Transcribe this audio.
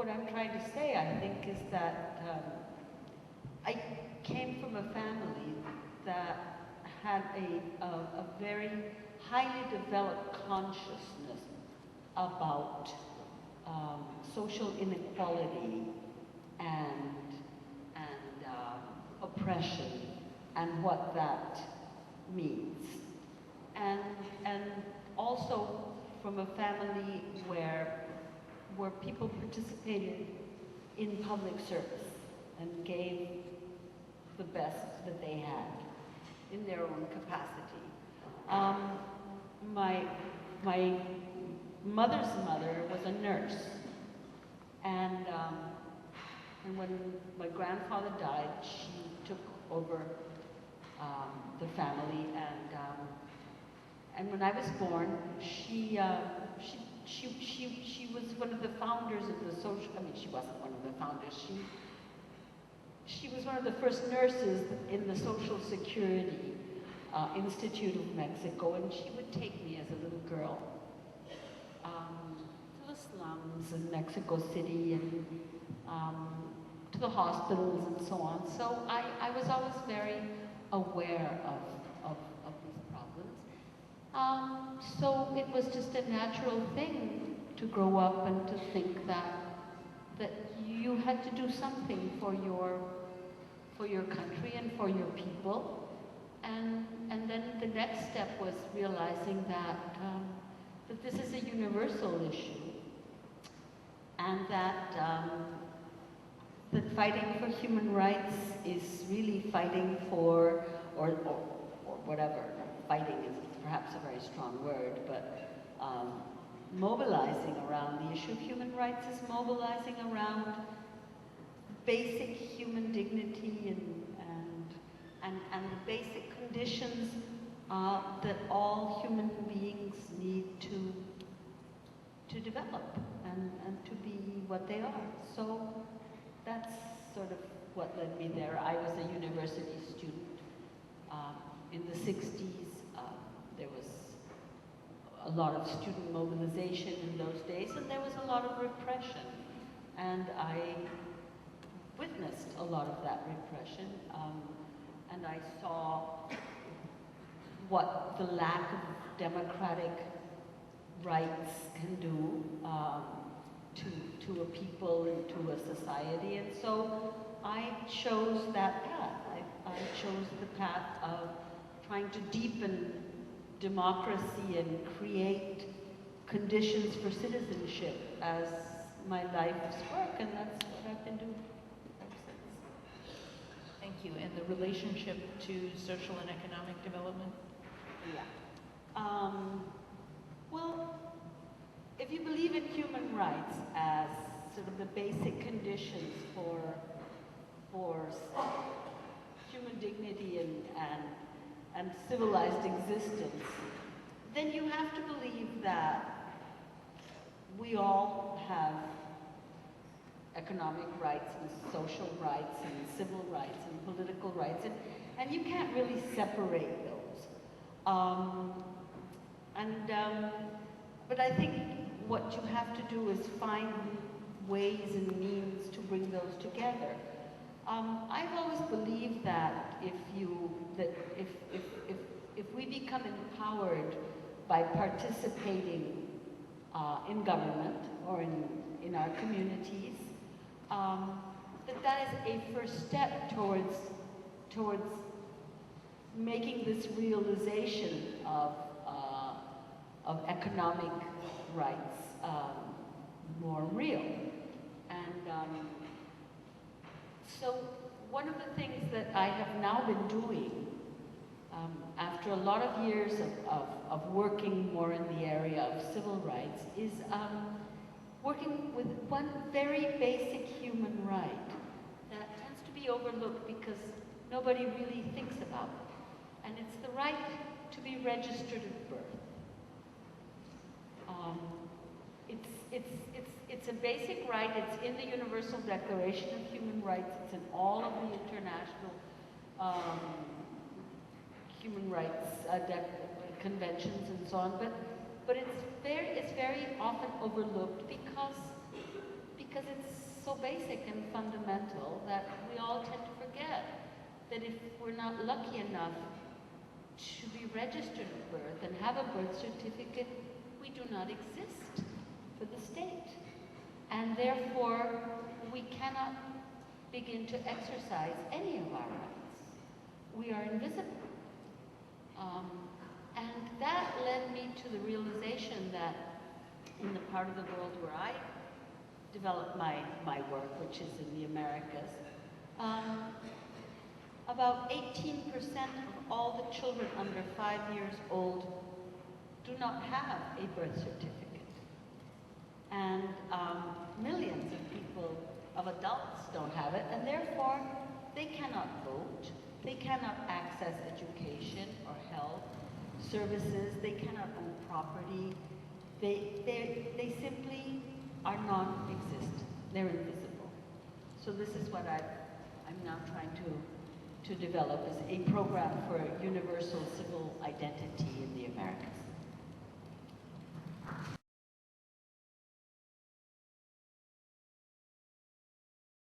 what I'm trying to say, I think, is that I came from a family that had a very highly developed consciousness about social inequality and oppression and what that means. And also from a family where people participated in public service and gave the best that they had in their own capacity. My mother's mother was a nurse, and when my grandfather died, she took over the family, and when I was born, she was one of the founders of the social. I mean, she wasn't one of the founders. She was one of the first nurses in the Social Security Institute of Mexico, and she would take me as a little girl to the slums in Mexico City and to the hospitals and so on. So I was always very aware of these problems. So it was just a natural thing to grow up and to think that you had to do something for your country and for your people. And then the next step was realizing that this is a universal issue, and that fighting for human rights is really fighting for, or whatever, fighting is perhaps a very strong word, but mobilizing around the issue of human rights is mobilizing around basic human dignity and the basic conditions that all human beings need to develop and to be what they are. So that's sort of what led me there. I was a university student in the 60s. There was a lot of student mobilization in those days, and there was a lot of repression. And I witnessed a lot of that repression, and I saw what the lack of democratic rights can do to a people and to a society. And so I chose that path. I chose the path of trying to deepen democracy and create conditions for citizenship as my life's work, and that's what I've been doing ever since. Thank you. And the relationship to social and economic development? Yeah. Well, if you believe in human rights as sort of the basic conditions for human dignity and civilized existence, then you have to believe that we all have economic rights and social rights and civil rights and political rights, and you can't really separate those. But I think what you have to do is find ways and means to bring those together. I've always believed that if we become empowered by participating in government or in our communities, that is a first step towards making this realization of economic rights more real. And so one of the things that I have now been doing after a lot of years of working more in the area of civil rights is working with one very basic human right that tends to be overlooked because nobody really thinks about it. And it's the right to be registered at birth. It's a basic right. It's in the Universal Declaration of Human Rights. It's in all of the international human rights conventions and so on. But it's very often overlooked because because it's so basic and fundamental that we all tend to forget that if we're not lucky enough to be registered at birth and have a birth certificate, we do not exist for the state. And therefore, we cannot begin to exercise any of our rights. We are invisible. And that led me to the realization that in the part of the world where I developed my work, which is in the Americas, about 18% of all the children under 5 years old do not have a birth certificate. And millions of people, of adults, don't have it, and therefore they cannot vote, they cannot access education or health services, they cannot own property, they simply are non-existent, they're invisible. So this is what I'm now trying to develop as a program for universal civil identity in the Americas.